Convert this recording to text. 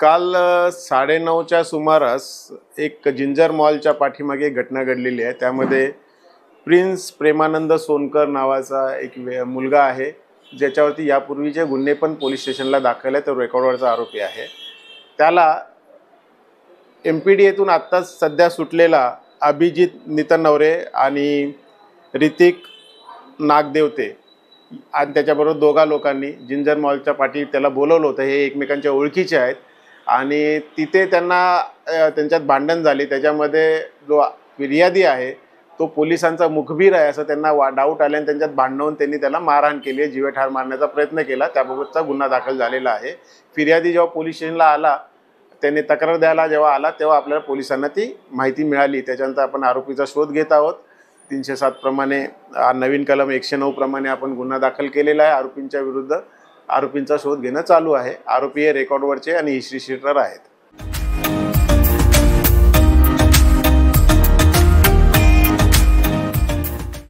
काल 9:30च्या सुमारास एक जिंजर मॉलच्या पाठीमागे एक घटना घडलेली आहे। त्यामध्ये प्रिन्स प्रेमानंद सोनकर नावाचा एक मुलगा आहे, ज्याच्यावरती यापूर्वीचे गुन्हे पण पोलीस स्टेशनला दाखल आहे। तो रेकॉर्डवरचा आरोपी आहे। त्याला MPDAतून आत्ताच सध्या सुटलेला अभिजित नितनवरे आणि ऋतिक नागदेवते आणि त्याच्याबरोबर दोघा लोकांनी जिंजर मॉलच्या पाठी त्याला बोलवलं होतं। हे एकमेकांच्या ओळखीचे आहेत आणि तिथे त्यांच्यात भांडण झाली। त्याच्यामध्ये जो फिर्यादी आहे तो पोलिसांचा मुखबिर आहे असं त्यांना डाऊट आल्याने त्यांच्यात भांडण त्यांनी त्याला मारहाण केली आहे, जीवेठार मारण्याचा प्रयत्न केला। त्याबाबतचा गुन्हा दाखल झालेला आहे। फिर्यादी जेव्हा पोलीस स्टेशनला आला, त्याने तक्रार द्यायला जेव्हा आला तेव्हा आपल्याला पोलिसांना ती माहिती मिळाली। त्याच्यानंतर आपण आरोपीचा शोध घेत आहोत। 307 प्रमाणे नवीन कलम 109 प्रमाणे आपण गुन्हा दाखल केलेला आहे आरोपींच्या विरुद्ध। आरोपींचा शोध घेणं चालू आहे। आरोपी हे रेकॉर्डवरचे आणि हिस्ट्री शीटर आहेत।